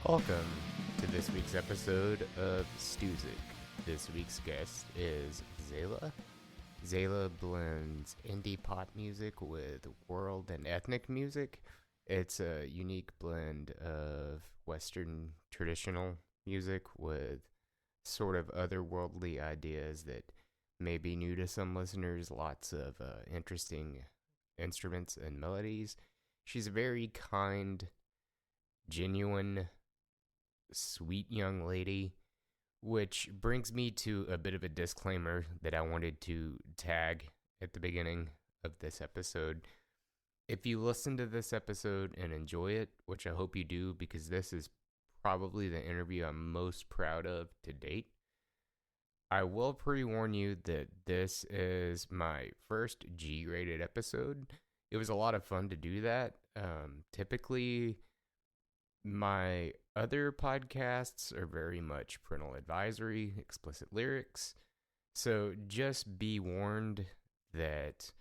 Welcome to this week's episode of Stusic. This week's guest is Tzayla. Tzayla blends indie pop music with world and ethnic music. It's a unique blend of Western traditional music with sort of otherworldly ideas that may be new to some listeners, lots of interesting instruments and melodies. She's a very kind, genuine, sweet young lady, which brings me to a bit of a disclaimer that I wanted to tag at the beginning of this episode. If you listen to this episode and enjoy it, which I hope you do because this is probably the interview I'm most proud of to date, I will pre-warn you that this is my first G-rated episode. It was a lot of fun to do that. Typically, my other podcasts are very much parental advisory, explicit lyrics. So just be warned that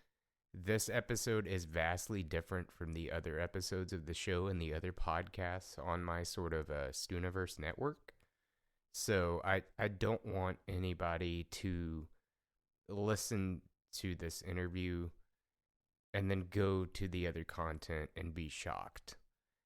this episode is vastly different from the other episodes of the show and the other podcasts on my sort of Stooniverse network. So I don't want anybody to listen to this interview and then go to the other content and be shocked.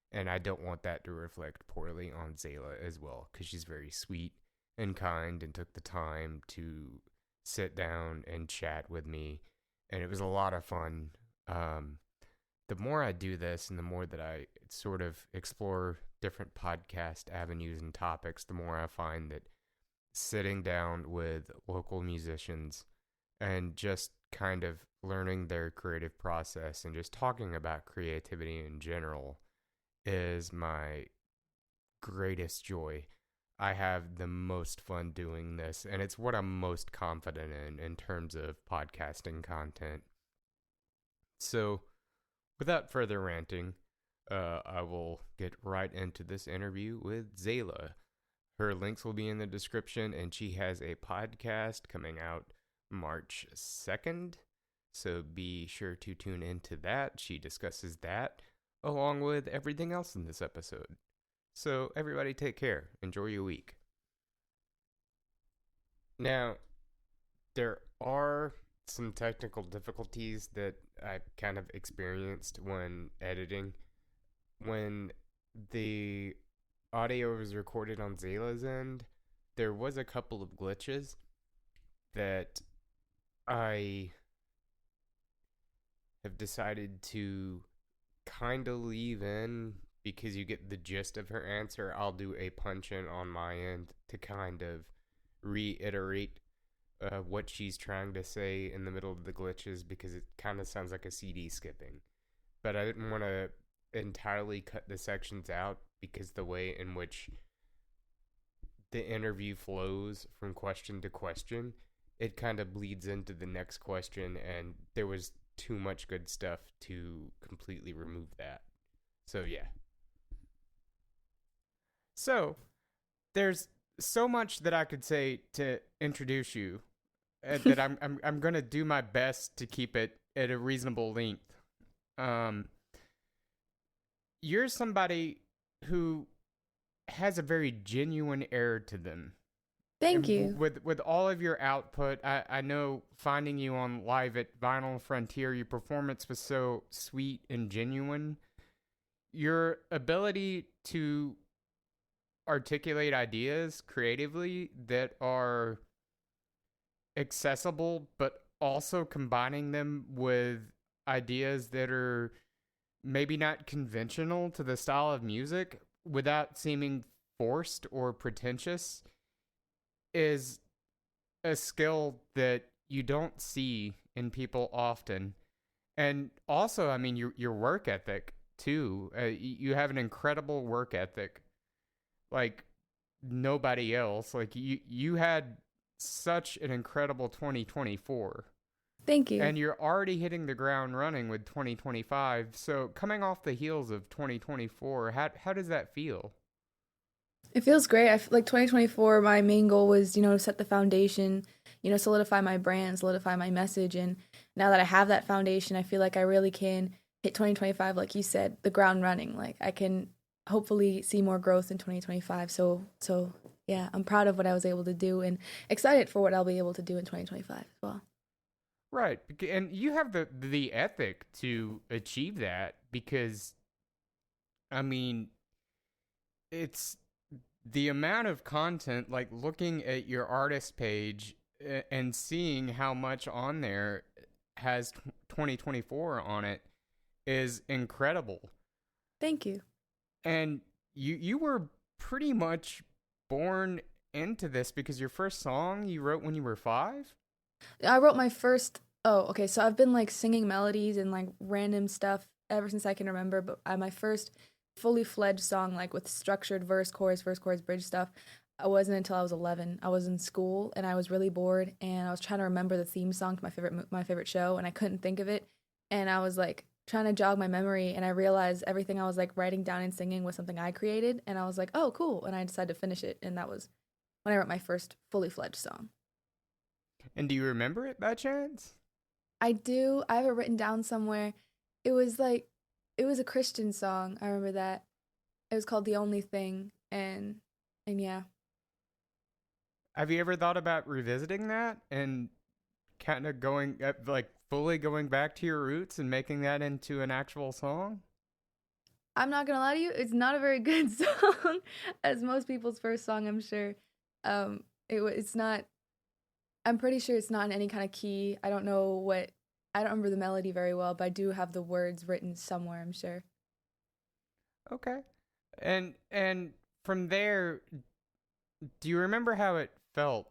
And I don't want that to reflect poorly on Tzayla as well, because she's very sweet and kind and took the time to sit down and chat with me. And it was a lot of fun. The more I do this and the more that I sort of explore different podcast avenues and topics, the more I find that sitting down with local musicians and just kind of learning their creative process and just talking about creativity in general is my greatest joy. I have the most fun doing this, and it's what I'm most confident in terms of podcasting content. So, without further ranting, I will get right into this interview with Tzayla. Her links will be in the description, and she has a podcast coming out March 2nd, so be sure to tune into that. She discusses that along with everything else in this episode. So everybody take care. Enjoy your week. Now, there are some technical difficulties that I kind of experienced when editing. When the audio was recorded on Tzayla's end, there was a couple of glitches that I have decided to kind of leave in because you get the gist of her answer. I'll do a punch in on my end to kind of reiterate what she's trying to say in the middle of the glitches, because it kind of sounds like a CD skipping. But I didn't want to entirely cut the sections out because the way in which the interview flows from question to question, it kind of bleeds into the next question, and there was too much good stuff to completely remove that. So yeah. So there's so much that I could say to introduce you that I'm gonna do my best to keep it at a reasonable length. You're somebody who has a very genuine air to them. Thank you. With all of your output, I know finding you on live at Vinyl Frontier, your performance was so sweet and genuine. Your ability to articulate ideas creatively that are accessible, but also combining them with ideas that are maybe not conventional to the style of music without seeming forced or pretentious is a skill that you don't see in people often. And also, I mean, your work ethic too. You have an incredible work ethic like nobody else. Like you had such an incredible 2024. Thank you. And you're already hitting the ground running with 2025. So coming off the heels of 2024, how does that feel? It feels great. I feel like 2024, my main goal was, set the foundation, solidify my brand, solidify my message. And now that I have that foundation, I feel like I really can hit 2025, like you said, the ground running. Like I can hopefully see more growth in 2025. So yeah, I'm proud of what I was able to do and excited for what I'll be able to do in 2025 as well. Right. And you have the ethic to achieve that because I mean, it's the amount of content, like looking at your artist page and seeing how much on there has 2024 on it is incredible. Thank you. And you were pretty much born into this because your first song you wrote when you were 5? I wrote my first. Oh, okay. So I've been like singing melodies and like random stuff ever since I can remember. But my first fully fledged song, like with structured verse, chorus, bridge stuff, I wasn't until I was 11. I was in school and I was really bored and I was trying to remember the theme song to my favorite show and I couldn't think of it. And I was like trying to jog my memory and I realized everything I was like writing down and singing was something I created and I was like, oh, cool. And I decided to finish it. And that was when I wrote my first fully fledged song. And do you remember it by chance? I do. I have it written down somewhere. It was like it was a Christian song. I remember that. It was called The Only Thing and yeah. Have you ever thought about revisiting that and kind of going like fully going back to your roots and making that into an actual song? I'm not gonna lie to you, it's not a very good song, as most people's first song, I'm sure. It's not. I'm pretty sure it's not in any kind of key. I don't know what. I don't remember the melody very well, but I do have the words written somewhere. I'm sure. Okay. And from there, do you remember how it felt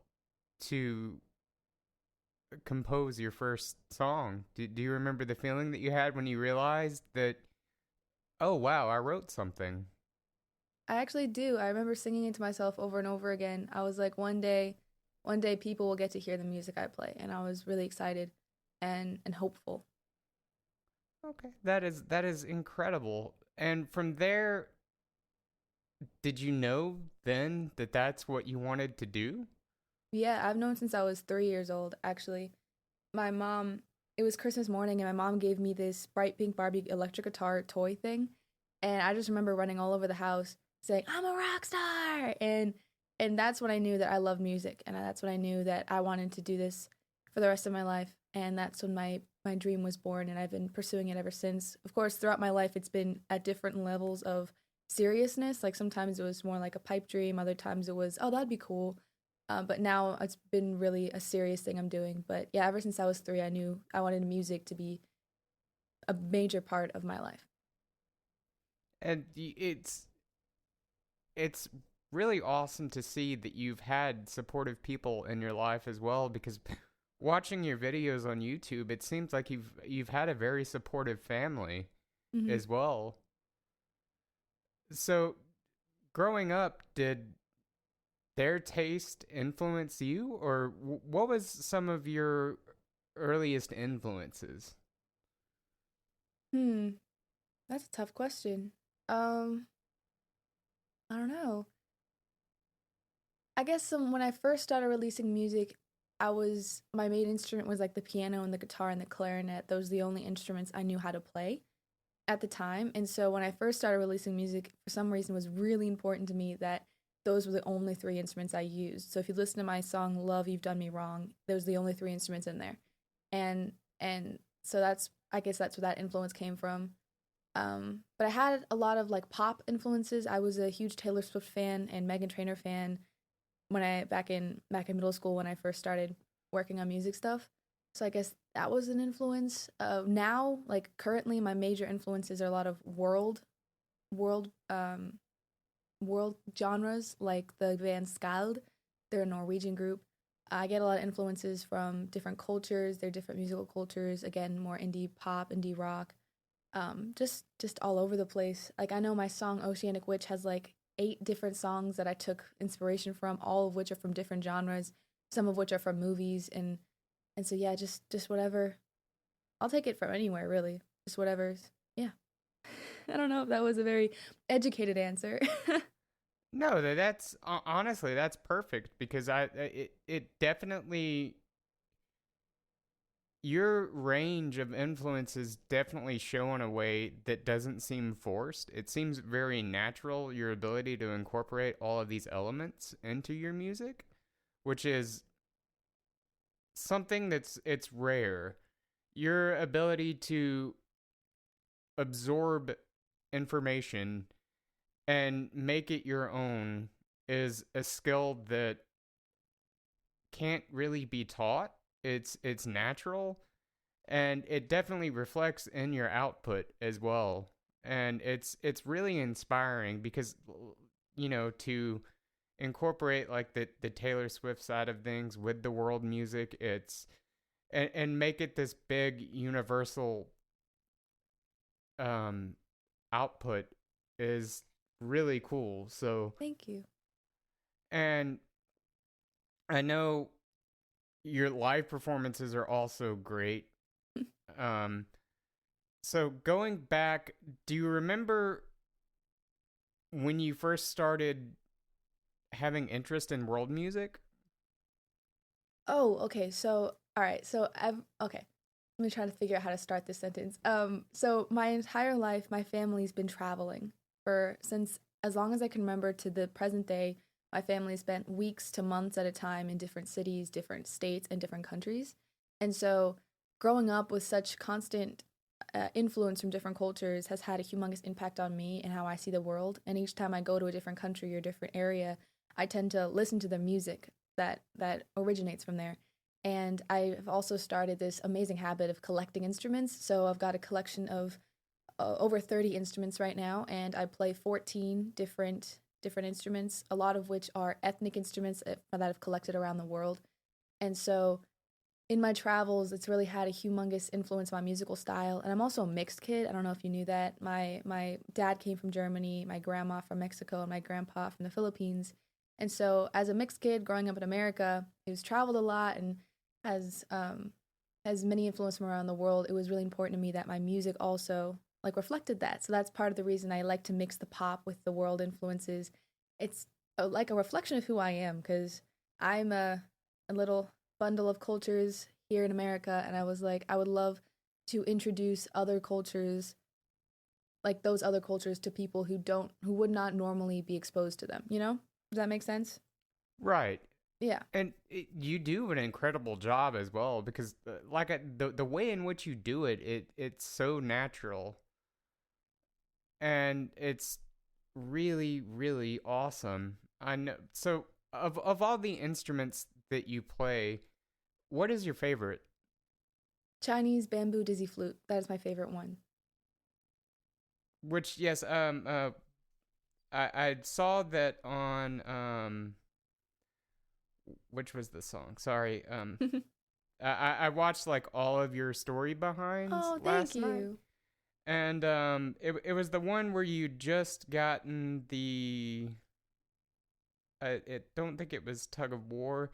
to compose your first song? Do you remember the feeling that you had when you realized that, oh wow, I wrote something? I actually do. I remember singing it to myself over and over again. I was like, one day people will get to hear the music I play, and I was really excited and hopeful. Okay, that is incredible. And from there, did you know then that that's what you wanted to do? Yeah, I've known since I was 3 years old. Actually, my mom. It was Christmas morning, and my mom gave me this bright pink Barbie electric guitar toy thing, and I just remember running all over the house saying, "I'm a rock star!" and that's when I knew that I love music, and that's when I knew that I wanted to do this for the rest of my life, and that's when my dream was born, and I've been pursuing it ever since. Of course, throughout my life, it's been at different levels of seriousness. Like sometimes it was more like a pipe dream, other times it was, oh, that'd be cool. But now it's been really a serious thing I'm doing. But yeah, ever since I was 3, I knew I wanted music to be a major part of my life. And it's really awesome to see that you've had supportive people in your life as well because watching your videos on YouTube, it seems like you've had a very supportive family Hmm. as well. So, growing up, did their taste influence you or what was some of your earliest influences? Hmm, that's a tough question. Um, I don't know. I guess when I first started releasing music, my main instrument was like the piano and the guitar and the clarinet. Those were the only instruments I knew how to play at the time. And so when I first started releasing music, for some reason, it was really important to me that those were the only 3 instruments I used. So if you listen to my song "Love You've Done Me Wrong," those are the only 3 instruments in there, and so that's I guess that's where that influence came from. But I had a lot of like pop influences. I was a huge Taylor Swift fan and Megan Trainor fan when I back in middle school when I first started working on music stuff. So I guess that was an influence. Now, like currently, my major influences are a lot of world, world genres, like the band Skald. They're a Norwegian group. I get a lot of influences from different cultures. They're different musical cultures. Again, more indie pop, indie rock. Just all over the place. Like I know my song Oceanic Witch has like 8 different songs that I took inspiration from, all of which are from different genres, some of which are from movies and so yeah, just whatever. I'll take it from anywhere really. Just whatever's yeah. I don't know if that was a very educated answer. No, that's honestly that's perfect because it definitely your range of influences definitely show in a way that doesn't seem forced. It seems very natural, your ability to incorporate all of these elements into your music, which is something it's rare. Your ability to absorb information and make it your own is a skill that can't really be taught. It's natural, and it definitely reflects in your output as well. And it's really inspiring because to incorporate like the Taylor Swift side of things with the world music, it's and make it this big universal um output is really cool. So, Thank you. and I know your live performances are also great. Um, so going back, do you remember when you first started having interest in world music? Oh, okay. So, all right. So I've okay. Let me try to figure out how to start this sentence. So my entire life, my family's been traveling for since as long as I can remember to the present day. My family spent weeks to months at a time in different cities, different states, and different countries. And so, growing up with such constant influence from different cultures has had a humongous impact on me and how I see the world. And each time I go to a different country or different area, I tend to listen to the music that originates from there. And I've also started this amazing habit of collecting instruments. So I've got a collection of over 30 instruments right now, and I play 14 different instruments, a lot of which are ethnic instruments that I've collected around the world. And so in my travels, it's really had a humongous influence on my musical style. And I'm also a mixed kid. I don't know if you knew that. My dad came from Germany, my grandma from Mexico, and my grandpa from the Philippines. And so as a mixed kid growing up in America, who's traveled a lot and has many influence from around the world, it was really important to me that my music also like reflected that. So that's part of the reason I like to mix the pop with the world influences. It's like a reflection of who I am because I'm a little bundle of cultures here in America, and I was like, I would love to introduce other cultures, like those other cultures, to people who would not normally be exposed to them. You know, does that make sense? Right. Yeah. And you do an incredible job as well because the way in which you do it's so natural, and it's really really awesome. I know. So of all the instruments that you play, what is your favorite? Chinese bamboo dizzy flute. That is my favorite one. Which, yes, I saw that on which was the song? Sorry, I watched like all of your story behinds Oh, thank last night, you. and it was the one where you just gotten the it don't think it was tug of war.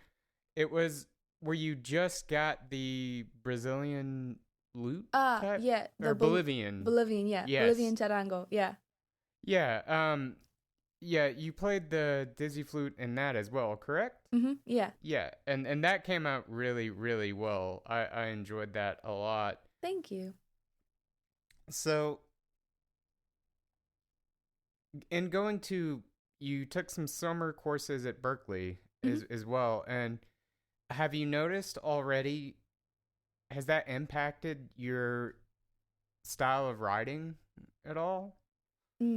It was where you just got the Brazilian lute type Yeah, or the Bolivian. Bolivian, yeah, Yes. Bolivian charango, yeah. Yeah. Yeah, you played the dizzy flute in that as well, correct? Yeah. Yeah, and that came out really really well. I enjoyed that a lot. Thank you. So, in going to you took some summer courses at Berkeley hmm as well, and have you noticed already, has that impacted your style of writing at all?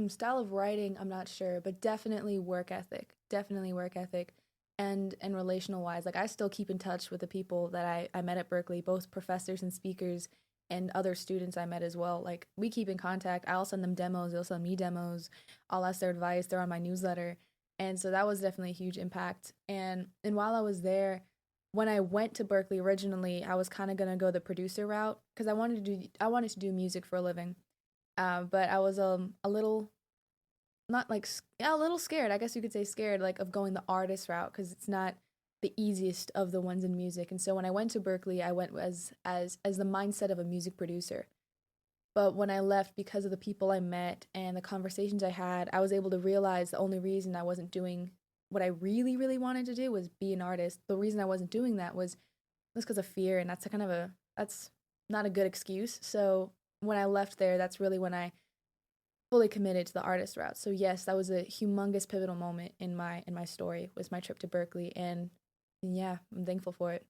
Style of writing, I'm not sure, but definitely work ethic. Definitely work ethic. And relational wise, like I still keep in touch with the people that I met at Berkeley, both professors and speakers and other students I met as well. Like we keep in contact. I'll send them demos, they'll send me demos. I'll ask their advice. They're on my newsletter. And so that was definitely a huge impact. And while I was there, when I went to Berkeley originally, I was kind of gonna go the producer route because I wanted to do music for a living. But I was a little not like yeah, a little scared. I guess you could say scared, like of going the artist route because it's not the easiest of the ones in music. And so when I went to Berkeley, I went as the mindset of a music producer. But when I left, because of the people I met and the conversations I had, I was able to realize the only reason I wasn't doing what I really wanted to do was be an artist. The reason I wasn't doing that was because of fear, and that's a kind of that's not a good excuse. So when I left there, that's really when I fully committed to the artist route. So yes, that was a humongous pivotal moment in my story, was my trip to Berkeley, and yeah, I'm thankful for it.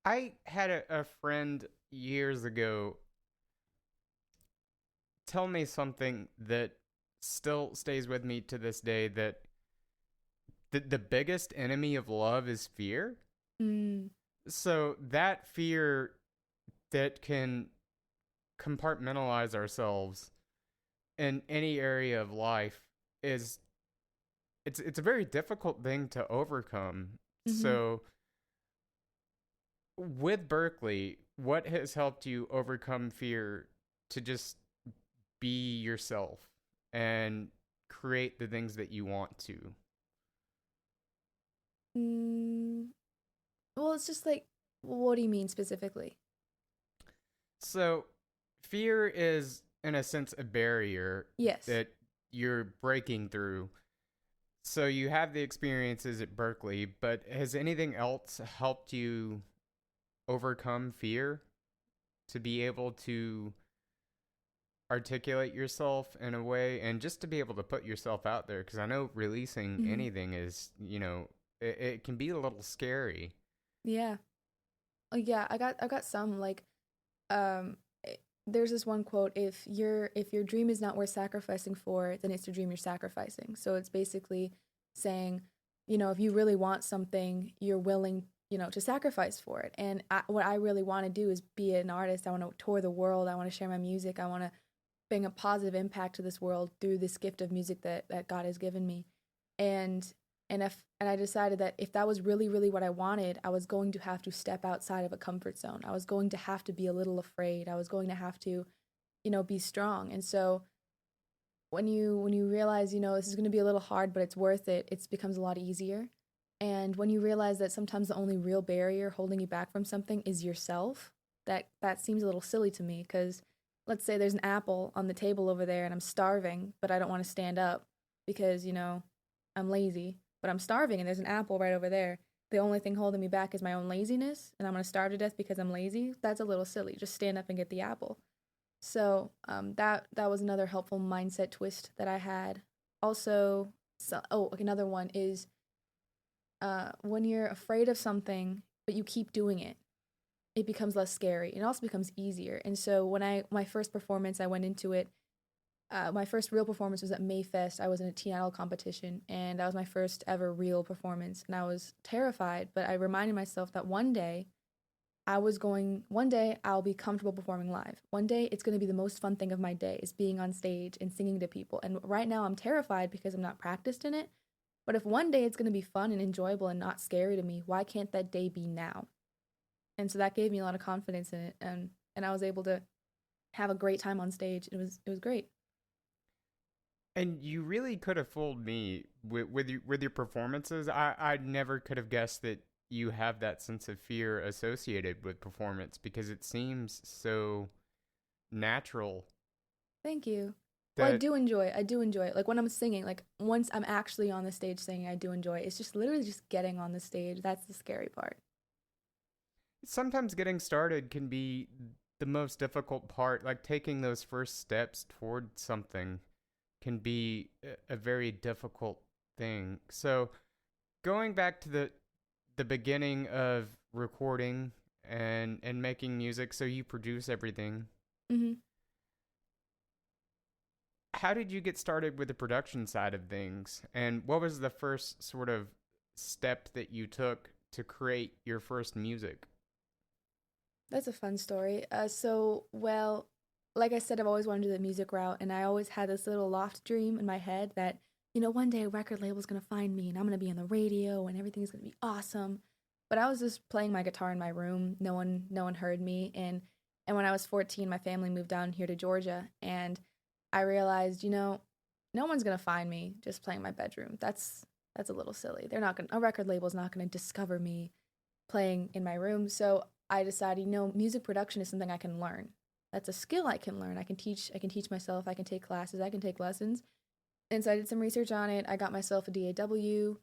I had a friend years ago tell me something that still stays with me to this day, that the biggest enemy of love is fear. Mm, So that fear that can compartmentalize ourselves in any area of life is it's a very difficult thing to overcome. mm-hmm. So with Berkeley, what has helped you overcome fear to just be yourself and create the things that you want to? Mm, well, it's just like, what do you mean specifically? So fear is in a sense a barrier Yes. that you're breaking through. So you have the experiences at Berkeley, but has anything else helped you overcome fear to be able to articulate yourself in a way and just to be able to put yourself out there? Because I know releasing Mm-hmm. anything is, it can be a little scary. Yeah. Yeah, I got some like um there's this one quote, if your dream is not worth sacrificing for, then it's your dream you're sacrificing. So it's basically saying, if you really want something, you're willing, to sacrifice for it. And what I really want to do is be an artist. I want to tour the world. I want to share my music. I want to bring a positive impact to this world through this gift of music that God has given me. And and I decided that if that was really really what I wanted, I was going to have to step outside of a comfort zone. I was going to have to be a little afraid. I was going to have to, be strong. And so when you realize, this is going to be a little hard, but it's worth it, it becomes a lot easier. And when you realize that sometimes the only real barrier holding you back from something is yourself, that seems a little silly to me, because let's say there's an apple on the table over there and I'm starving, but I don't want to stand up because, I'm lazy, but I'm starving and there's an apple right over there. The only thing holding me back is my own laziness, and I'm going to starve to death because I'm lazy. That's a little silly. Just stand up and get the apple. So that was another helpful mindset twist that I had. Also, another one is when you're afraid of something but you keep doing it, it becomes less scary. It also becomes easier. And so when my first performance, I went into it. My first real performance was at Mayfest. I was in a teen idol competition, and that was my first ever real performance. And I was terrified, but I reminded myself that one day I'll be comfortable performing live. One day it's going to be the most fun thing of my day, is being on stage and singing to people. And right now I'm terrified because I'm not practiced in it. But if one day it's going to be fun and enjoyable and not scary to me, why can't that day be now? And so that gave me a lot of confidence in it, and I was able to have a great time on stage. It was great. And you really could have fooled me with your performances. I never could have guessed that you have that sense of fear associated with performance because it seems so natural Thank you. Well, that I do enjoy it. Like when I'm singing, like once I'm actually on the stage singing, I do enjoy it. It's just literally just getting on the stage. That's the scary part. sometimes getting started can be the most difficult part. Like taking those first steps toward something can be a very difficult thing. So going back to the beginning of recording and making music, so you produce everything. Mm-hmm. How did you get started with the production side of things? And what was the first sort of step that you took to create your first music? That's a fun story. Well, like I said, I've always wanted to do the music route, and I always had this little loft dream in my head that, one day a record label's gonna find me, and I'm gonna be on the radio, and everything's gonna be awesome. But I was just playing my guitar in my room. No one heard me, and when I was 14, my family moved down here to Georgia, and I realized, no one's gonna find me just playing my bedroom. That's a little silly. A record label's not gonna discover me playing in my room. So I decided, music production is something I can learn. That's a skill I can learn. I can teach myself. I can take classes. I can take lessons. And so I did some research on it. I got myself a DAW,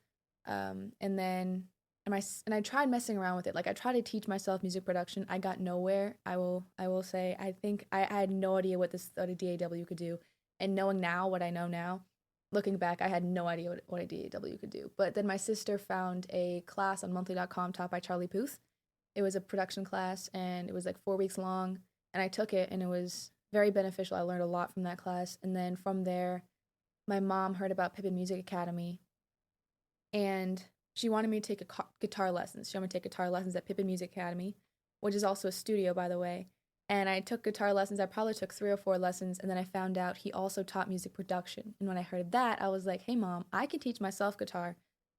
and then and I tried messing around with it. Like I tried to teach myself music production. I got nowhere. I will say I think I had no idea what a DAW could do. And knowing now what I know now, looking back, I had no idea what a DAW could do. But then my sister found a class on monthly.com taught by Charlie Puth. It was a production class and it was like 4 weeks long. And I took it and it was very beneficial. I learned a lot from that class. And then from there, my mom heard about Pippin Music Academy and she wanted me to take guitar lessons. She wanted me to take guitar lessons at Pippin Music Academy, which is also a studio, by the way. And I took guitar lessons. I probably took 3 or 4 lessons. And then I found out he also taught music production. And when I heard that, I was like, hey, Mom, I can teach myself guitar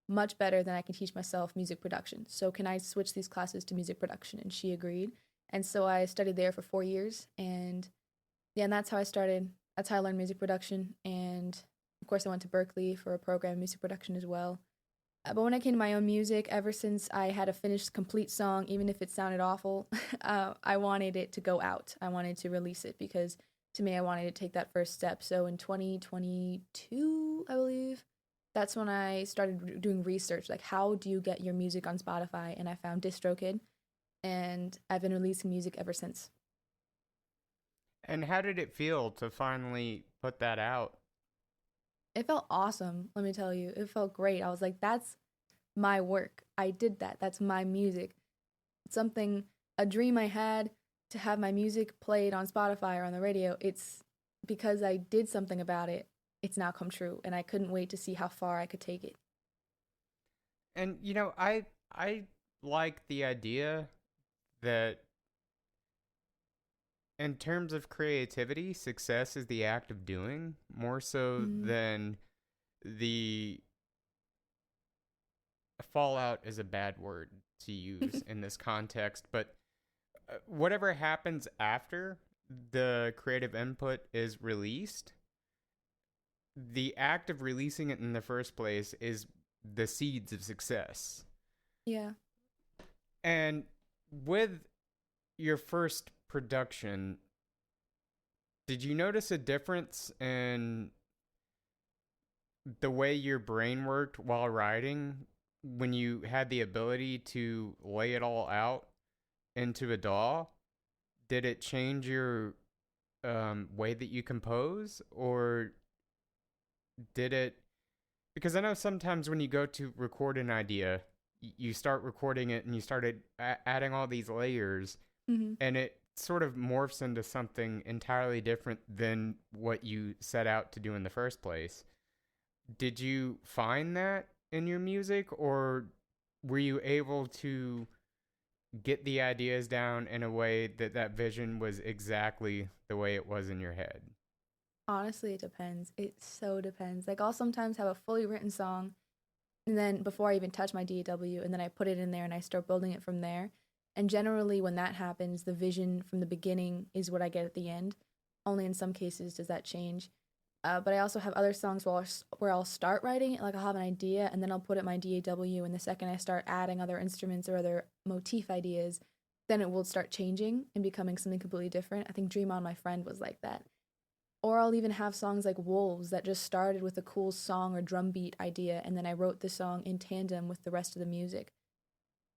much better than I can teach myself music production. So can I switch these classes to music production? And she agreed. And so I studied there for 4 years. And yeah, and that's how I started. That's how I learned music production. And of course, I went to Berkeley for a program in music production as well. But when I came to my own music, ever since I had a finished, complete song, even if it sounded awful, I wanted it to go out. I wanted to release it because, to me, I wanted to take that first step. So in 2022, I believe, that's when I started doing research. Like, how do you get your music on Spotify? And I found DistroKid, and I've been releasing music ever since. And how did it feel to finally put that out? It felt awesome, let me tell you. It felt great. I was like, that's my work. I did that. That's my music. It's a dream I had to have my music played on Spotify or on the radio. It's because I did something about it. It's now come true, and I couldn't wait to see how far I could take it. And I like the idea that in terms of creativity, success is the act of doing more so than the fallout is a bad word to use in this context, but whatever happens after the creative input is released, the act of releasing it in the first place is the seeds of success. Yeah. And with your first production, did you notice a difference in the way your brain worked while writing when you had the ability to lay it all out into a DAW? Did it change your way that you compose, or did it? Because I know sometimes when you go to record an idea, you start recording it and you started adding all these layers, and it sort of morphs into something entirely different than what you set out to do in the first place. Did you find that in your music, or were you able to get the ideas down in a way that vision was exactly the way it was in your head? Honestly, it depends. It so depends. Like, I'll sometimes have a fully written song, and then before I even touch my DAW, and then I put it in there and I start building it from there. And generally, when that happens, the vision from the beginning is what I get at the end. Only in some cases does that change. But I also have other songs where I'll start writing, like I'll have an idea, and then I'll put it in my DAW, and the second I start adding other instruments or other motif ideas, then it will start changing and becoming something completely different. I think Dream On My Friend was like that. Or I'll even have songs like Wolves that just started with a cool song or drum beat idea, and then I wrote the song in tandem with the rest of the music.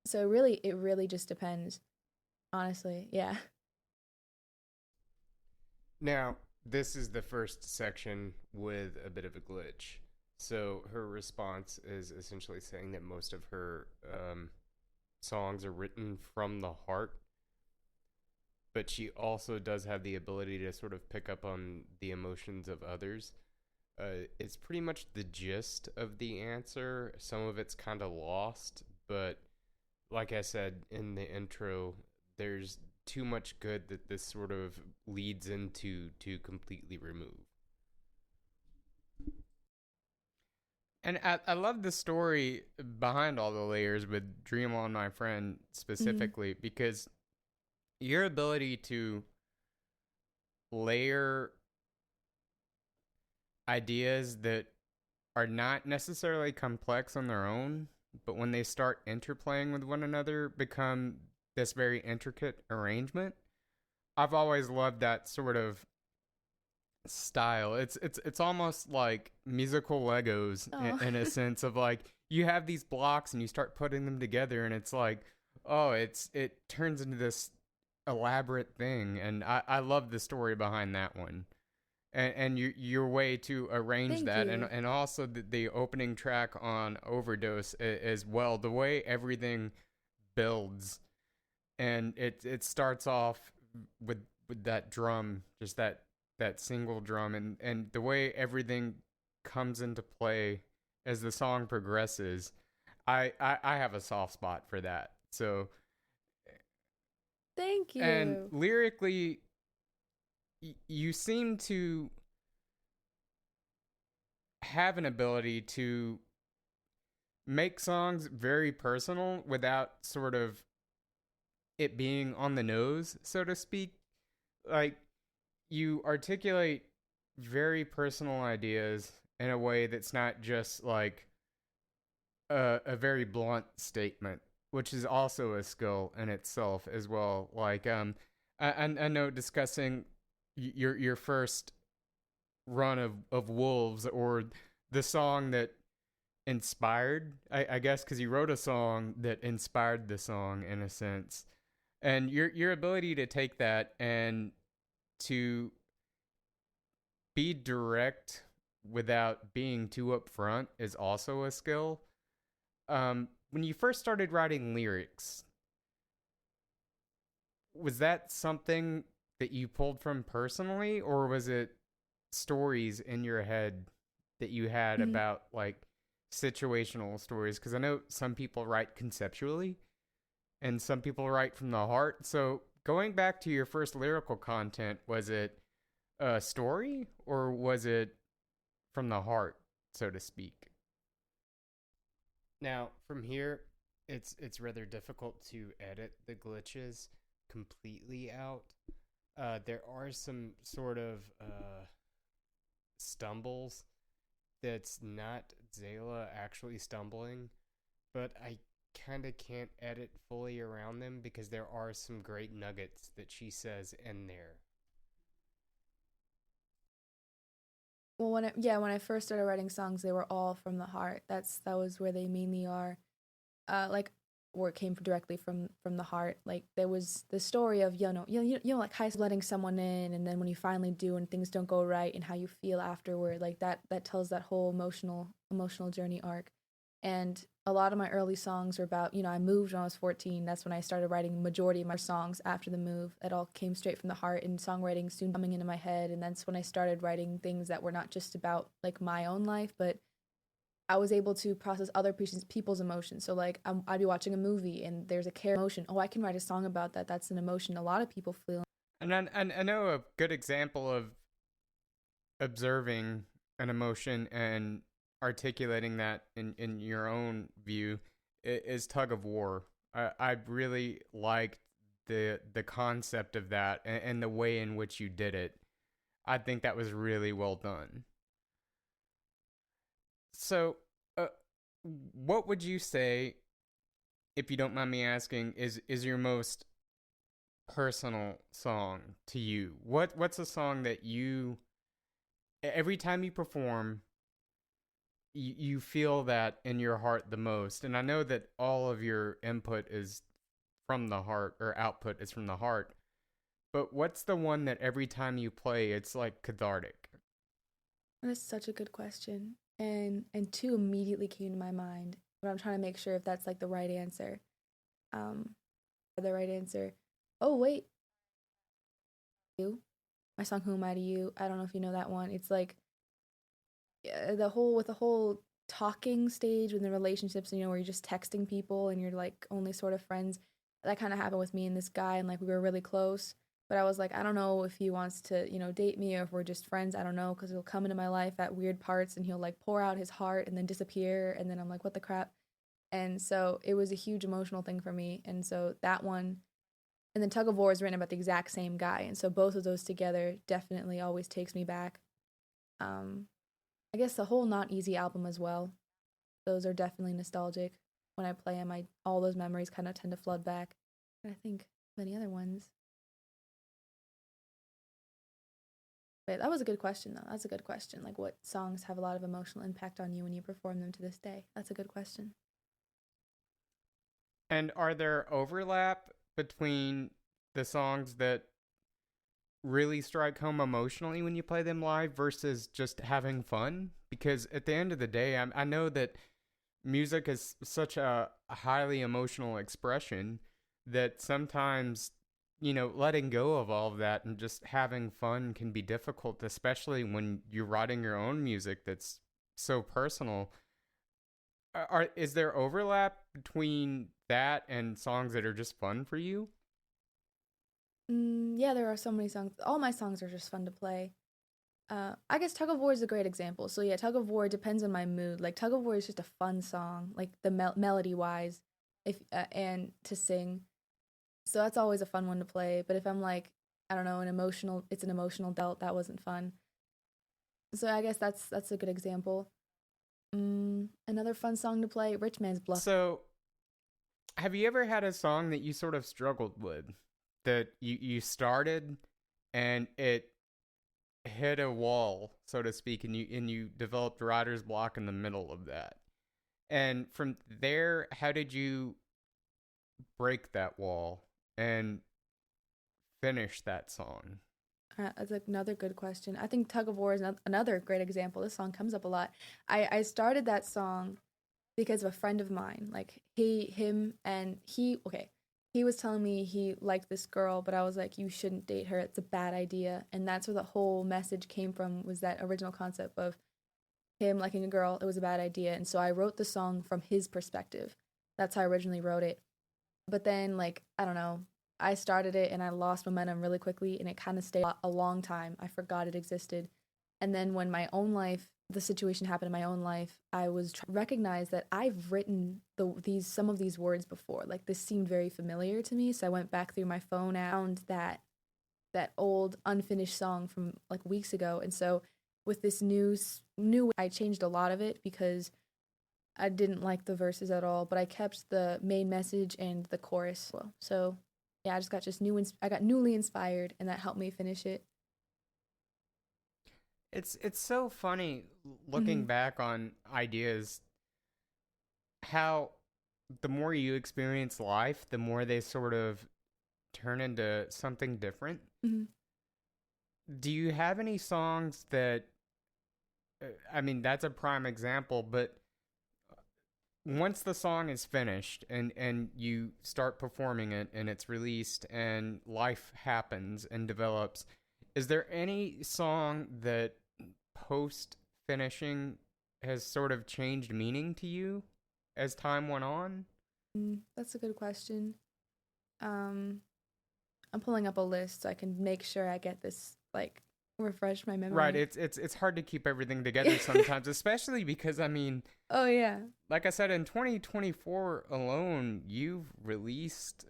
So it really just depends, honestly. Yeah. Now, this is the first section with a bit of a glitch. So her response is essentially saying that most of her songs are written from the heart, but she also does have the ability to sort of pick up on the emotions of others. It's pretty much the gist of the answer. Some of it's kind of lost, but like I said in the intro, there's too much good that this sort of leads into to completely remove. And I love the story behind all the layers with Dream On My Friend specifically, because your ability to layer ideas that are not necessarily complex on their own, but when they start interplaying with one another, become this very intricate arrangement. I've always loved that sort of style. It's almost like musical Legos in a sense of like you have these blocks and you start putting them together, and it's like, oh, it turns into this elaborate thing, and I love the story behind that one. And your way to arrange Thank that, you. and also the opening track on Overdose as well, the way everything builds, and it starts off with that drum, just that single drum, and the way everything comes into play as the song progresses. I have a soft spot for that. So, Thank and you. lyrically, you seem to have an ability to make songs very personal without sort of it being on the nose, so to speak. Like, you articulate very personal ideas in a way that's not just like a very blunt statement, which is also a skill in itself as well. Like, I know discussing your first run of Wolves, or the song that inspired, I guess, because you wrote a song that inspired the song in a sense, and your ability to take that and to be direct without being too upfront is also a skill. When you first started writing lyrics, was that something that you pulled from personally, or was it stories in your head that you had Mhm. about like situational stories? Because I know some people write conceptually and some people write from the heart. So going back to your first lyrical content, was it a story or was it from the heart, so to speak? Now, from here, it's rather difficult to edit the glitches completely out. There are some sort of stumbles that's not Tzayla actually stumbling, but I kind of can't edit fully around them because there are some great nuggets that she says in there. Well, when I first started writing songs, they were all from the heart. That was where they mainly are. Like where it came directly from the heart. Like there was the story of like high school letting someone in, and then when you finally do and things don't go right, and how you feel afterward. Like that tells that whole emotional journey arc. And a lot of my early songs were about, I moved when I was 14. That's when I started writing majority of my songs after the move. It all came straight from the heart, and songwriting soon coming into my head. And that's when I started writing things that were not just about like my own life, but I was able to process other people's emotions. So like I'd be watching a movie and there's a care emotion. Oh, I can write a song about that. That's an emotion a lot of people feel. And I know a good example of observing an emotion and articulating that in your own view is tug of war. I really liked the concept of that, and the way in which you did it. I think that was really well done. So, what would you say, if you don't mind me asking, is your most personal song to you? What's a song that you, every time you perform, you feel that in your heart the most? And I know that all of your input is from the heart, or output is from the heart. But what's the one that every time you play, it's like cathartic? That's such a good question. And two immediately came to my mind, but I'm trying to make sure if that's like the right answer. Um, the right answer. Oh wait, you. My song "Who Am I to You." I don't know if you know that one. It's like the whole talking stage within relationships, where you're just texting people and you're like only sort of friends. That kind of happened with me and this guy, and like we were really close. But I was like, I don't know if he wants to, date me, or if we're just friends. I don't know, because he'll come into my life at weird parts and he'll like pour out his heart and then disappear. And then I'm like, what the crap? And so it was a huge emotional thing for me. And so that one, and then Tug of War is written about the exact same guy. And so both of those together definitely always takes me back. Um, I guess the whole Not Easy album as well. Those are definitely nostalgic. When I play them, all those memories kind of tend to flood back. And I think many other ones. But that was a good question, though. That's a good question. Like, what songs have a lot of emotional impact on you when you perform them to this day? That's a good question. And are there overlap between the songs that really strike home emotionally when you play them live versus just having fun? Because at the end of the day, I know that music is such a highly emotional expression that sometimes, letting go of all of that and just having fun can be difficult, especially when you're writing your own music that's so personal. Is there overlap between that and songs that are just fun for you? Yeah, there are so many songs. All my songs are just fun to play. I guess Tug of War is a great example. So yeah, Tug of War depends on my mood. Like Tug of War is just a fun song, like the melody wise, if and to sing. So that's always a fun one to play. But if I'm like, I don't know, it's an emotional delt that wasn't fun. So I guess that's a good example. Another fun song to play, Rich Man's Bluff. So, have you ever had a song that you sort of struggled with, that you started and it hit a wall, so to speak, and you developed writer's block in the middle of that? And from there, how did you break that wall and finish that song? That's another good question. I think Tug of War is another great example. This song comes up a lot. I started that song because of a friend of mine. Like he was telling me he liked this girl, but I was like, you shouldn't date her. It's a bad idea. And that's where the whole message came from, was that original concept of him liking a girl. It was a bad idea. And so I wrote the song from his perspective. That's how I originally wrote it. But then, like, I don't know, I started it and I lost momentum really quickly, and it kind of stayed a long time. I forgot it existed. And then when the situation happened in my own life, I was recognized that I've written some of these words before. Like this seemed very familiar to me, so I went back through my phone, found that old unfinished song from like weeks ago, and so with this new, I changed a lot of it because I didn't like the verses at all, but I kept the main message and the chorus. So yeah, I just got I got newly inspired, and that helped me finish it. It's so funny looking Mm-hmm. back on ideas, how the more you experience life, the more they sort of turn into something different. Mm-hmm. Do you have any songs that, I mean, that's a prime example, but once the song is finished and you start performing it and it's released and life happens and develops, is there any song that post finishing has sort of changed meaning to you as time went on? That's a good question. Um, I'm pulling up a list so I can make sure I get this, like, refresh my Right, memory. it's hard to keep everything together sometimes, especially because, I mean, Oh yeah. like I said, in 2024 alone, you've released,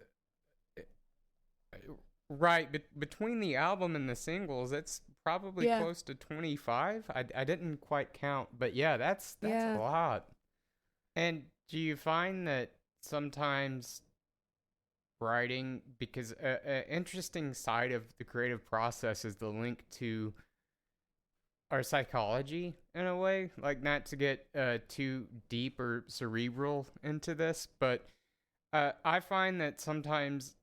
right, between the album and the singles, it's probably Yeah. close to 25. I didn't quite count, but yeah, that's a Yeah. lot. And do you find that sometimes writing, because an interesting side of the creative process is the link to our psychology in a way, like not to get too deep or cerebral into this, but I find that sometimes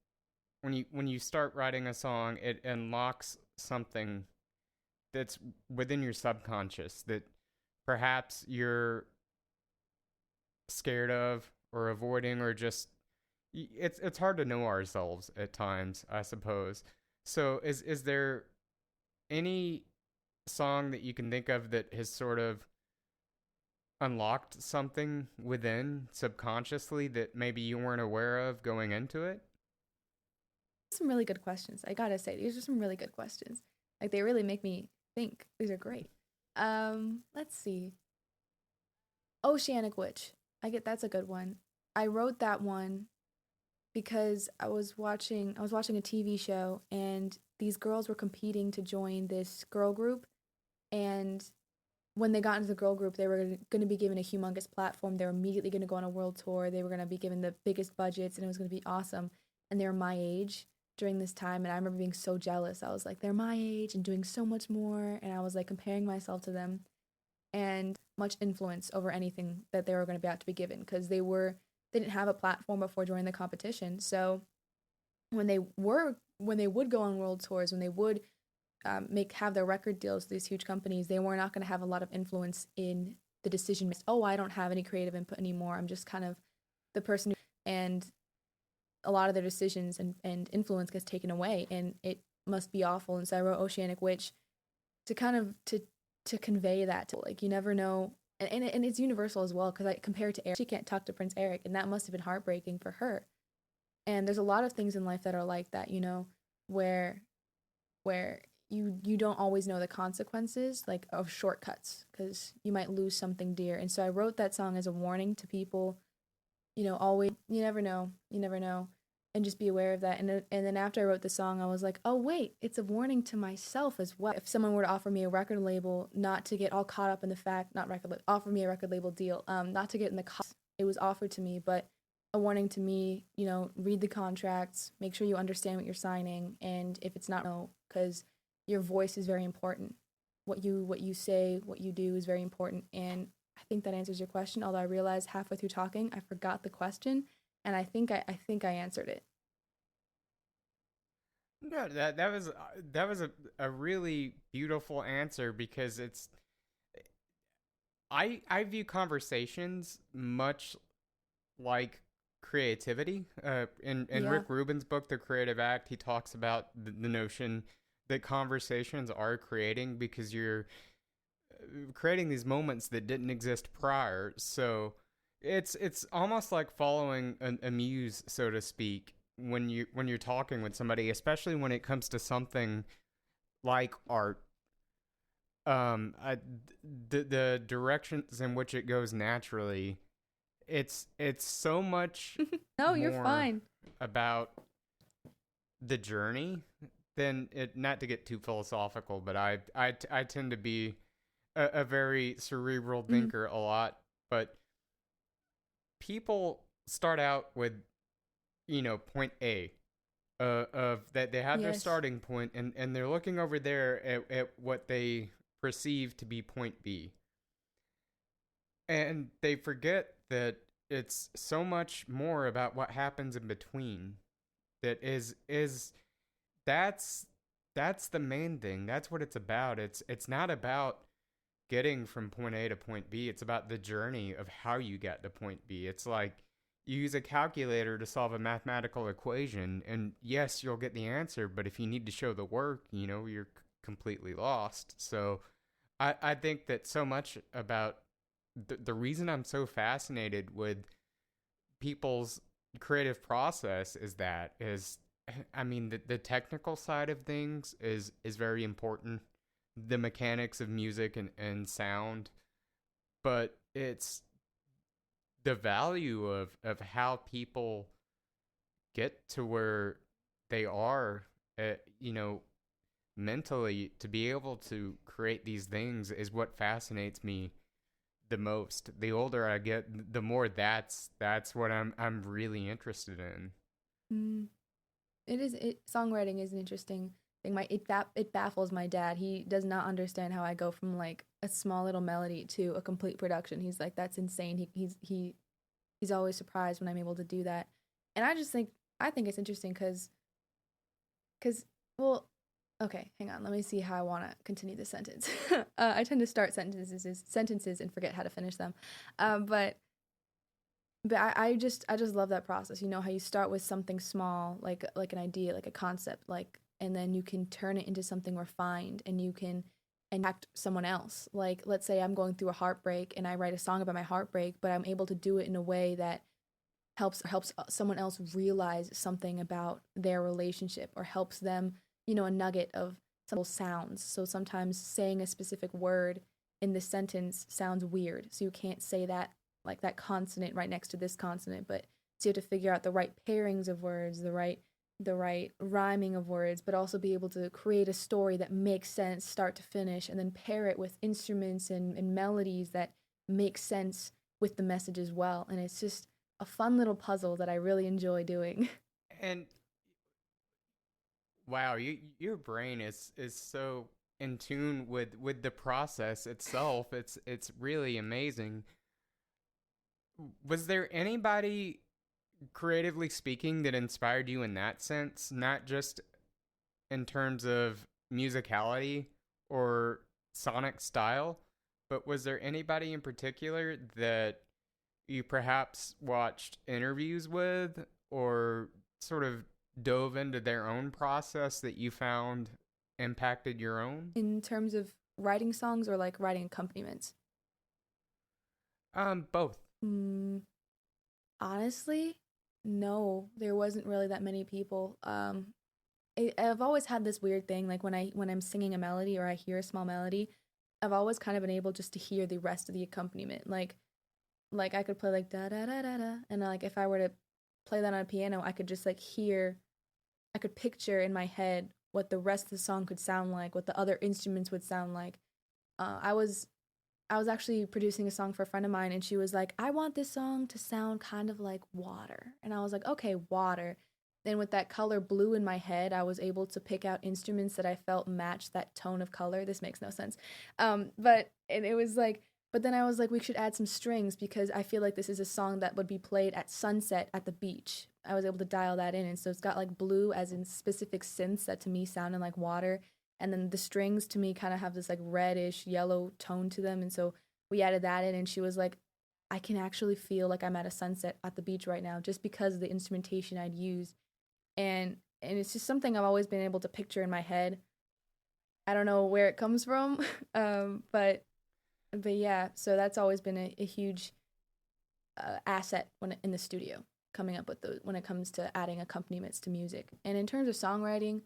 when you start writing a song, it unlocks something that's within your subconscious that perhaps you're scared of or avoiding, or just it's hard to know ourselves at times, I suppose. So is there any song that you can think of that has sort of unlocked something within subconsciously that maybe you weren't aware of going into it? Some really good questions. I gotta say, these are some really good questions. Like they really make me think. These are great. Let's see. Oceanic Witch. That's a good one. I wrote that one because I was watching a TV show, and these girls were competing to join this girl group, and when they got into the girl group, they were going to be given a humongous platform. They were immediately going to go on a world tour. They were going to be given the biggest budgets, and it was going to be awesome. And they were my age, during this time, and I remember being so jealous. I was like, they're my age and doing so much more, and I was like comparing myself to them, and much influence over anything that they were going to be about to be given, because they didn't have a platform before joining the competition. So when they would go on world tours, when they would have their record deals with these huge companies, they were not going to have a lot of influence in the decision. Oh, I don't have any creative input anymore. I'm just kind of the person and a lot of their decisions and influence gets taken away, and it must be awful. And so I wrote Oceanic Witch to kind of to convey that, to like, you never know. And it's universal as well, because I compared to Eric, she can't talk to Prince Eric, and that must have been heartbreaking for her. And there's a lot of things in life that are like that, where you don't always know the consequences, like, of shortcuts, because you might lose something dear. And so I wrote that song as a warning to people, always, you never know, and just be aware of that. And then after I wrote the song, I was like, oh wait, it's a warning to myself as well. If someone were to offer me a record label, not to get all caught up in the fact, not offer me a record label deal, not to get in the cost it was offered to me, but a warning to me, read the contracts, make sure you understand what you're signing, and if it's not, no, because your voice is very important. What you say, what you do is very important. And I think that answers your question, although I realized halfway through talking I forgot the question, and I think I answered it. No, that was a really beautiful answer, because I view conversations much like creativity. In Yeah. Rick Rubin's book, The Creative Act, he talks about the notion that conversations are creating, because you're creating these moments that didn't exist prior. So it's almost like following a muse, so to speak, when you're talking with somebody, especially when it comes to something like art. The directions in which it goes naturally, it's so much No, you're more fine. about the journey than it. Not to get too philosophical, but I tend to be a very cerebral Mm-hmm. thinker a lot. But people start out with, point A, of that they have their Yes. starting point, and they're looking over there at what they perceive to be point B, and they forget that it's so much more about what happens in between. That is that's that's the main thing. That's what it's about. It's not about getting from point A to point B. It's about the journey of how you get to point B. It's like you use a calculator to solve a mathematical equation, and yes, you'll get the answer, but if you need to show the work, you're completely lost. So I think that so much about the reason I'm so fascinated with people's creative process is, I mean, the technical side of things is very important, the mechanics of music and sound, but it's the value of how people get to where they are, uh, you know mentally, to be able to create these things is what fascinates me the most. The older I get, the more that's what I'm really interested in. Mm. Songwriting is an interesting thing. It baffles my dad. He does not understand how I go from like a small little melody to a complete production. He's like, that's insane. He's always surprised when I'm able to do that. And I think it's interesting because well, okay, hang on. Let me see how I want to continue the sentence. I tend to start sentences and forget how to finish them. But I just love that process. You know how you start with something small, like an idea, like a concept, and then you can turn it into something refined, and you can impact someone else. Like, let's say I'm going through a heartbreak and I write a song about my heartbreak, but I'm able to do it in a way that helps someone else realize something about their relationship, or helps them, a nugget of some sounds. So sometimes saying a specific word in the sentence sounds weird, so you can't say that, like that consonant right next to this consonant, but so you have to figure out the right pairings of words, the right rhyming of words, but also be able to create a story that makes sense start to finish, and then pair it with instruments and melodies that make sense with the message as well. And it's just a fun little puzzle that I really enjoy doing. And Wow, your brain is so in tune with the process itself. It's really amazing. Was there anybody, creatively speaking, that inspired you in that sense, not just in terms of musicality or sonic style, but was there anybody in particular that you perhaps watched interviews with or sort of dove into their own process that you found impacted your own? In terms of writing songs or like writing accompaniments? Both. Mm, honestly, no, there wasn't really that many people. I've always had this weird thing, like when I'm singing a melody or I hear a small melody, I've always kind of been able just to hear the rest of the accompaniment. Like I could play like da da da da da, and like if I were to play that on a piano, I could just like hear, I could picture in my head what the rest of the song could sound like, what the other instruments would sound like. Uh, I was I was actually producing a song for a friend of mine, and she was like, I want this song to sound kind of like water. And I was like, okay, water. Then, with that color blue in my head, I was able to pick out instruments that I felt matched that tone of color. This makes no sense. And it was like, but then I was like, we should add some strings because I feel like this is a song that would be played at sunset at the beach. I was able to dial that in. And so it's got like blue as in specific synths that to me sounded like water, and then the strings to me kind of have this like reddish yellow tone to them, and so we added that in, and she was like, I can actually feel like I'm at a sunset at the beach right now just because of the instrumentation I'd used. And it's just something I've always been able to picture in my head. I don't know where it comes from. Um but but yeah, so that's always been a huge asset when in the studio, coming up with those when it comes to adding accompaniments to music. And in terms of songwriting,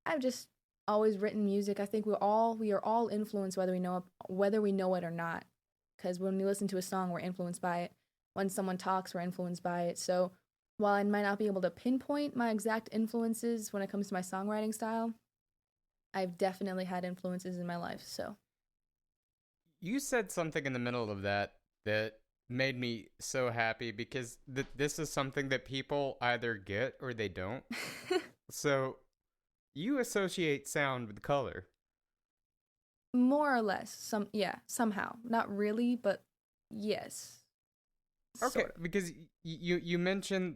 I've just always written music. I think we are all influenced whether we know it or not. Because when we listen to a song, we're influenced by it. When someone talks, we're influenced by it. So while I might not be able to pinpoint my exact influences when it comes to my songwriting style, I've definitely had influences in my life. So You said something in the middle of that made me so happy because this is something that people either get or they don't. So you associate sound with color. more or less, somehow, not really, but yes, Okay, sort of. because you mentioned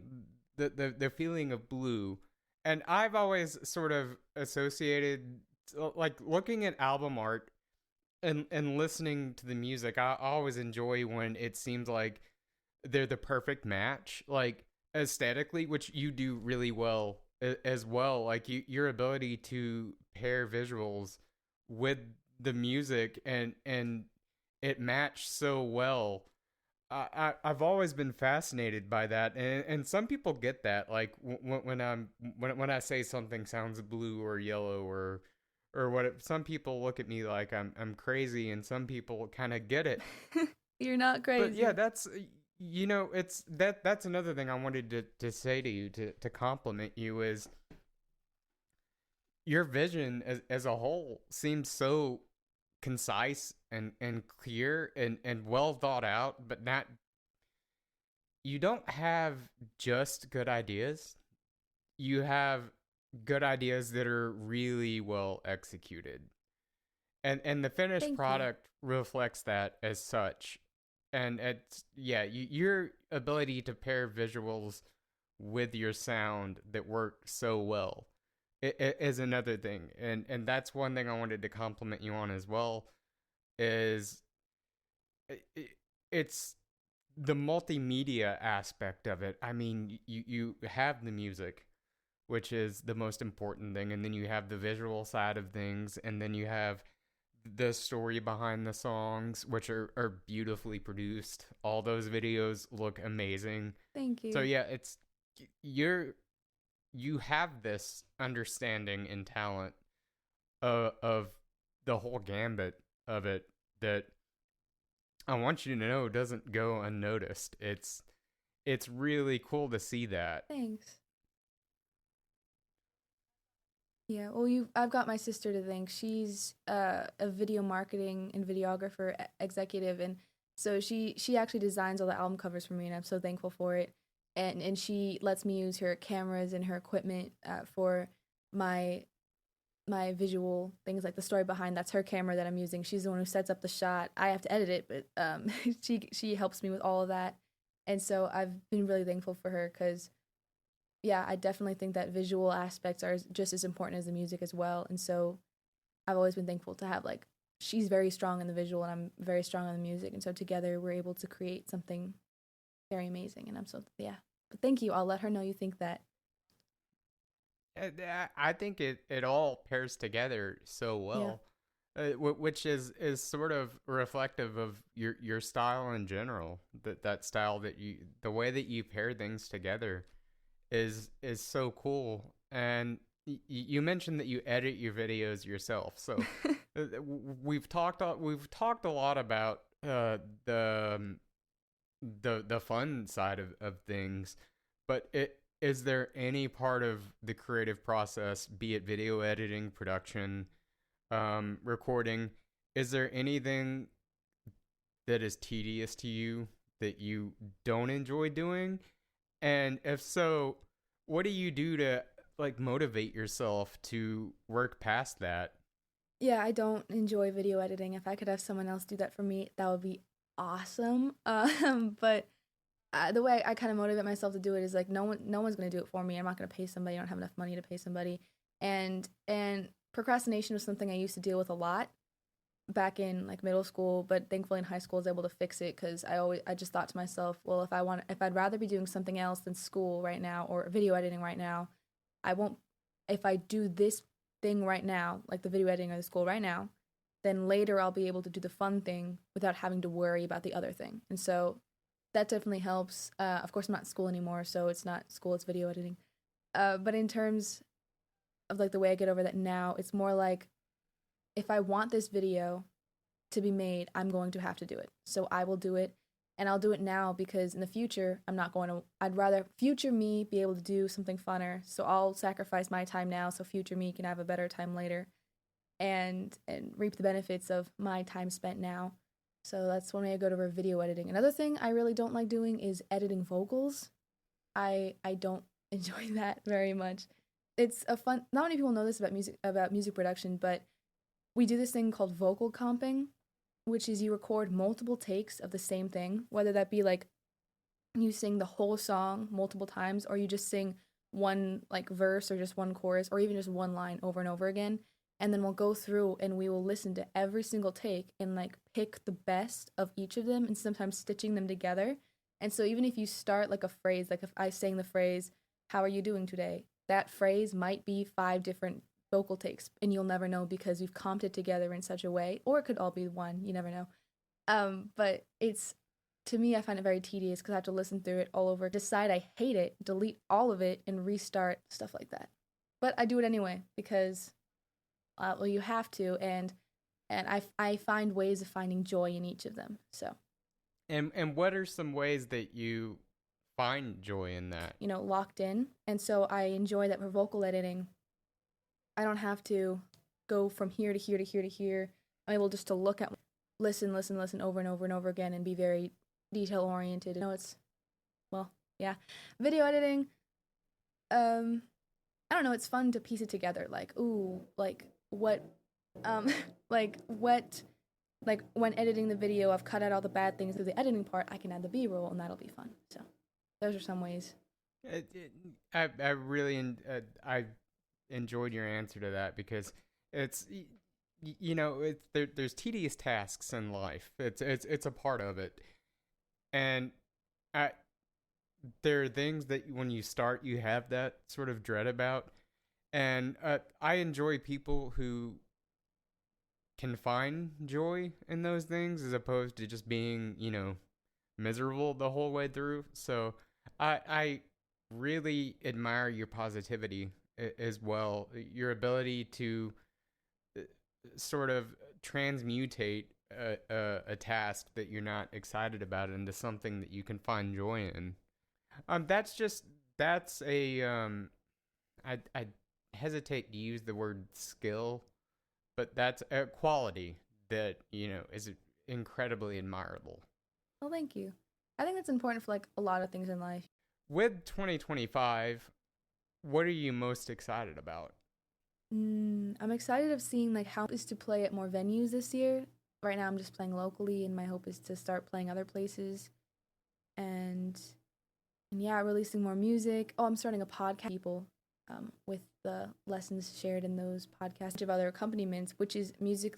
the feeling of blue, and I've always sort of associated like looking at album art and listening to the music. I always enjoy when it seems like they're the perfect match, like aesthetically, which you do really well as well. Like your ability to pair visuals with the music and it matched so well. I've always been fascinated by that, and some people get that. Like when I say something sounds blue or yellow or what. Some people look at me like I'm crazy, and some people kind of get it. You're not But yeah, crazy. that's it's that's another thing I wanted to say to you to compliment you is your vision as a whole seems so concise and clear and well thought out, but not you don't have just good ideas. You have good ideas that are really well executed. And the finished Thank you. product reflects that as such. And it's yeah, your ability to pair visuals with your sound that work so well is another thing. And that's one thing I wanted to compliment you on as well is it's the multimedia aspect of it. I mean, you have the music, which is the most important thing, and then you have the visual side of things, and then you have the story behind the songs, which are beautifully produced. All those videos look amazing. Thank So you. yeah, it's you're you have this understanding and talent of the whole gambit of it that I want you to know doesn't go unnoticed. It's really cool to see that. Thanks. Yeah, well, I've got my sister to thank. She's a video marketing and videographer executive, and so she actually designs all the album covers for me, and I'm so thankful for it. And she lets me use her cameras and her equipment for my my visual things, like the story behind, that's her camera that I'm using. She's the one who sets up the shot. I have to edit it, but she helps me with all of that. And so I've been really thankful for her because yeah, I definitely think that visual aspects are just as important as the music as well. And so I've always been thankful to have like she's very strong in the visual and I'm very strong on the music, and so together we're able to create something very amazing. And I'm so yeah. But thank you. I'll let her know you think that. I think it all pairs together so Yeah. well, which is sort of reflective of your style in general. That style that the way that you pair things together is so cool. And you mentioned that you edit your videos yourself, so we've talked a lot about the fun side of things, but is there any part of the creative process, be it video editing, production, recording, is there anything that is tedious to you that you don't enjoy doing? And if so, what do you do to like motivate yourself to work past that? Yeah, I don't enjoy video editing. If I could have someone else do that for me, that would be awesome. But the way I kind of motivate myself to do it is like no one's gonna do it for me. I'm not gonna pay somebody. I don't have enough money to pay somebody. And procrastination was something I used to deal with a lot back in like middle school, but thankfully in high school I was able to fix it because I just thought to myself, well, if I'd rather be doing something else than school right now or video editing right now, I won't. If I do this thing right now, like the video editing or the school right now, then later I'll be able to do the fun thing without having to worry about the other thing. And so that definitely helps. Of course, I'm not in school anymore, so it's not school, it's video editing. But in terms of like the way I get over that now, it's more like if I want this video to be made, I'm going to have to do it. So I will do it, and I'll do it now because in the future, I'd rather future me be able to do something funner. So I'll sacrifice my time now so future me can have a better time later and reap the benefits of my time spent now. So that's one way I go to video editing. Another thing I really don't like doing is editing vocals. I don't enjoy that very much. It's a fun. Not many people know this about music production, but we do this thing called vocal comping, which is you record multiple takes of the same thing, whether that be like you sing the whole song multiple times or you just sing one like verse or just one chorus or even just one line over and over again. And then we'll go through and we will listen to every single take and like pick the best of each of them and sometimes stitching them together. And so even if you start like a phrase, like if I sang the phrase, "How are you doing today?" that phrase might be 5 different vocal takes and you'll never know because we've comped it together in such a way, or it could all be one, you never know. But it's, to me, I find it very tedious because I have to listen through it all over, decide I hate it, delete all of it, and restart, stuff like that. But I do it anyway because, well, you have to, and I find ways of finding joy in each of them. So, And what are some ways that you find joy in that? Locked in. And so I enjoy that for vocal editing. I don't have to go from here to here to here to here. I'm able just to listen over and over and over again and be very detail oriented. Yeah. Video editing, I don't know, it's fun to piece it together. Like, ooh, like what, like what, like when editing the video, I've cut out all the bad things through the editing part. I can add the B-roll and that'll be fun. So those are some ways. I really I enjoyed your answer to that because it's there's tedious tasks in life. It's a part of it, and there are things that when you start you have that sort of dread about, and I enjoy people who can find joy in those things as opposed to just being miserable the whole way through. So I really admire your positivity as well, your ability to sort of transmutate a task that you're not excited about into something that you can find joy in. That's a I hesitate to use the word skill, but that's a quality that is incredibly admirable. Well, thank you. I think that's important for like a lot of things in life. With 2025, what are you most excited about? I'm excited of seeing like how is to play at more venues this year. Right now I'm just playing locally and my hope is to start playing other places and yeah, releasing more music. Oh, I'm starting a podcast people with the lessons shared in those podcasts of other accompaniments, which is music,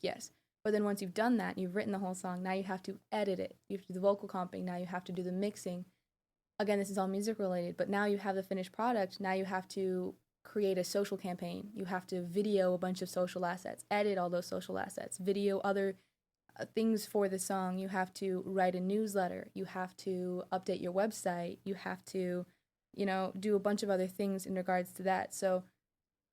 yes. But then once you've done that, you've written the whole song, now you have to edit it. You have to do the vocal comping, now you have to do the mixing. Again, this is all music related, but now you have the finished product, now you have to create a social campaign. You have to video a bunch of social assets, edit all those social assets, video other things for the song. You have to write a newsletter. You have to update your website. You have to, do a bunch of other things in regards to that. So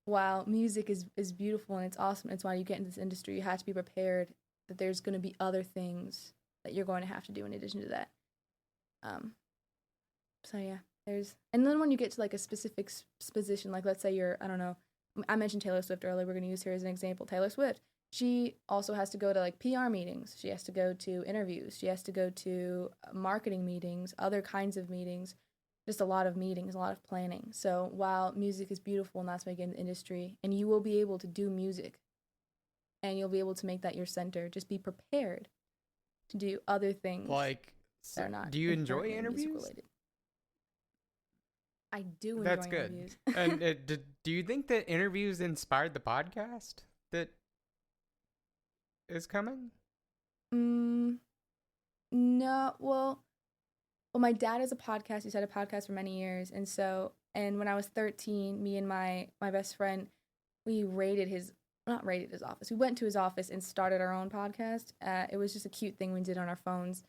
while music is beautiful and it's awesome, it's why you get into this industry, you have to be prepared that there's going to be other things that you're going to have to do in addition to that. So yeah, and then when you get to like a specific position, like let's say you're, I don't know, I mentioned Taylor Swift earlier, we're going to use her as an example. Taylor Swift, she also has to go to like PR meetings. She has to go to interviews. She has to go to marketing meetings, other kinds of meetings, just a lot of meetings, a lot of planning. So while music is beautiful and that's why you get in the industry, and you will be able to do music and you'll be able to make that your center, just be prepared to do other things. Like, that are not do you enjoy interviews? Related. I do enjoy That's good. interviews. And do you think that interviews inspired the podcast that is coming? No. Well, my dad has a podcast. He's had a podcast for many years, and when I was 13, me and my best friend, we not raided his office. We went to his office and started our own podcast. It was just a cute thing we did on our phones.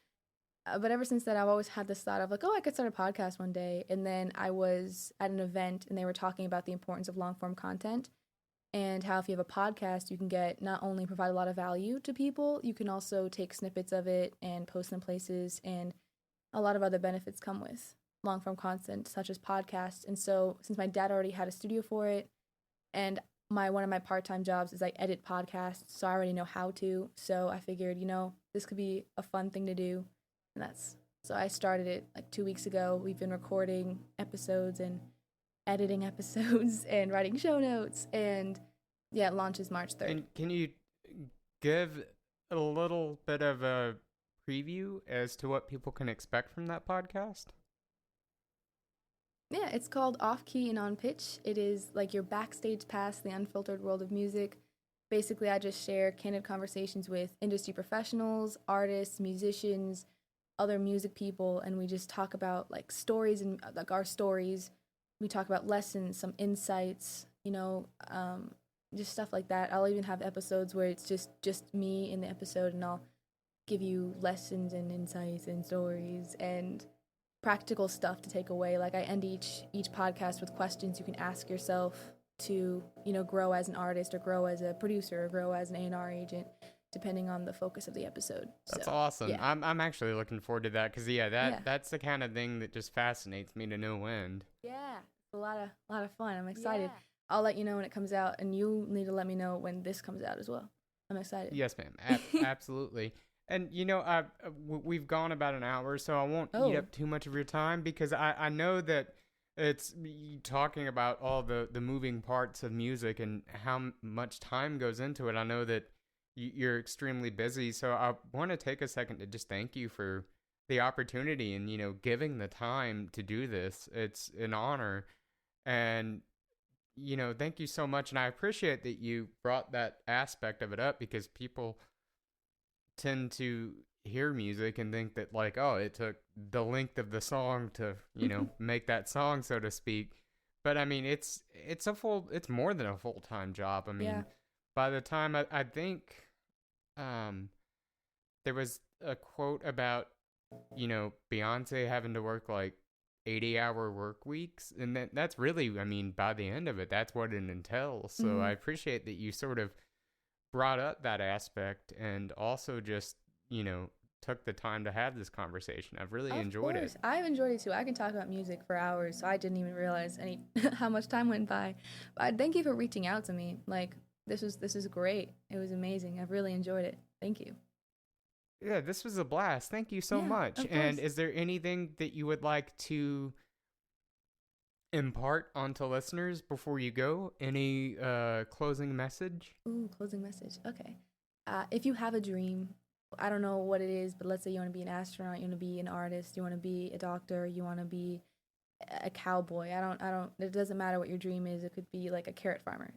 But ever since then, I've always had this thought of like, oh, I could start a podcast one day. And then I was at an event and they were talking about the importance of long form content and how if you have a podcast, you can not only provide a lot of value to people, you can also take snippets of it and post them places. And a lot of other benefits come with long form content, such as podcasts. And so since my dad already had a studio for it and one of my part-time jobs is I edit podcasts, so I already know how to. So I figured, this could be a fun thing to do. And so I started it like 2 weeks ago. We've been recording episodes and editing episodes and writing show notes. And yeah, it launches March 3rd. And can you give a little bit of a preview as to what people can expect from that podcast? Yeah, it's called Off Key and On Pitch. It is like your backstage pass, the unfiltered world of music. Basically, I just share candid conversations with industry professionals, artists, musicians, other music people, and we just talk about like stories and like our stories. We talk about lessons, some insights, just stuff like that. I'll even have episodes where it's just me in the episode, and I'll give you lessons and insights and stories and practical stuff to take away. Like I end each podcast with questions you can ask yourself to grow as an artist or grow as a producer or grow as an A&R agent, depending on the focus of the episode. That's awesome. Yeah. I'm actually looking forward to that because that's the kind of thing that just fascinates me to no end. Yeah, it's a lot of fun. I'm excited. Yeah. I'll let you know when it comes out, and you need to let me know when this comes out as well. I'm excited. Yes, ma'am. Absolutely. And we've gone about an hour, so I won't eat up too much of your time because I know that it's talking about all the moving parts of music and how much time goes into it. I know that you're extremely busy, so I want to take a second to just thank you for the opportunity and giving the time to do this. It's an honor, and thank you so much. And I appreciate that you brought that aspect of it up because people tend to hear music and think that like, oh, it took the length of the song to make that song, so to speak. But I mean, it's more than a full-time job. I mean, by the time I think there was a quote about Beyonce having to work like 80-hour work weeks, and that's really, I mean, by the end of it, that's what it entails. So I appreciate that you sort of brought up that aspect and also just took the time to have this conversation. I've really enjoyed it. I've enjoyed it too. I can talk about music for hours, so I didn't even realize how much time went by. But thank you for reaching out to me. Like this is great. It was amazing. I've really enjoyed it. Thank you. Yeah, this was a blast. Thank you so much. And is there anything that you would like to impart onto listeners before you go? Any closing message? Ooh, closing message. Okay. If you have a dream, I don't know what it is, but let's say you want to be an astronaut, you want to be an artist, you want to be a doctor, you want to be a cowboy. I don't. It doesn't matter what your dream is. It could be like a carrot farmer.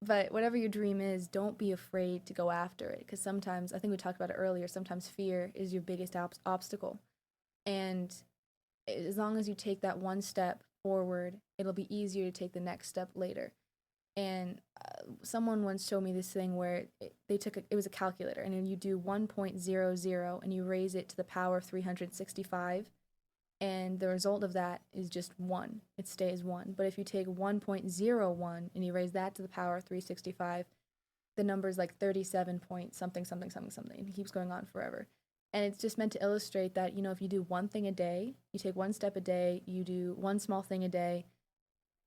But whatever your dream is, don't be afraid to go after it. Because sometimes, I think we talked about it earlier. Sometimes fear is your biggest obstacle, and as long as you take that one step forward, it'll be easier to take the next step later. And someone once showed me this thing where it was a calculator, and then you do 1.00 and you raise it to the power of 365, and the result of that is just 1. It stays 1. But if you take 1.01 and you raise that to the power of 365, the number is like 37 point something something something something, and it keeps going on forever. And it's just meant to illustrate that, if you do one thing a day, you take one step a day, you do one small thing a day,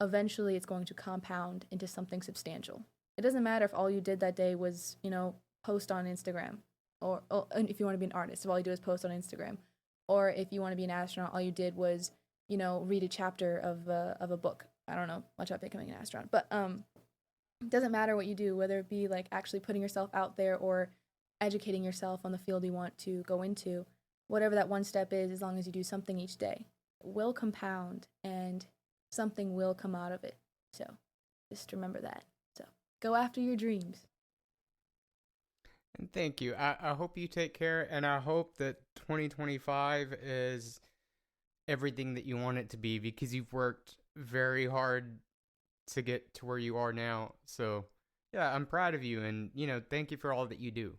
eventually it's going to compound into something substantial. It doesn't matter if all you did that day was, post on Instagram, or if you want to be an artist, if all you do is post on Instagram, or if you want to be an astronaut, all you did was, read a chapter of a book. I don't know much about becoming an astronaut, but it doesn't matter what you do, whether it be like actually putting yourself out there or educating yourself on the field you want to go into. Whatever that one step is, as long as you do something each day, it will compound and something will come out of it. So just remember that. So go after your dreams. And thank you. I hope you take care, and I hope that 2025 is everything that you want it to be, because you've worked very hard to get to where you are now. So yeah, I'm proud of you, and thank you for all that you do.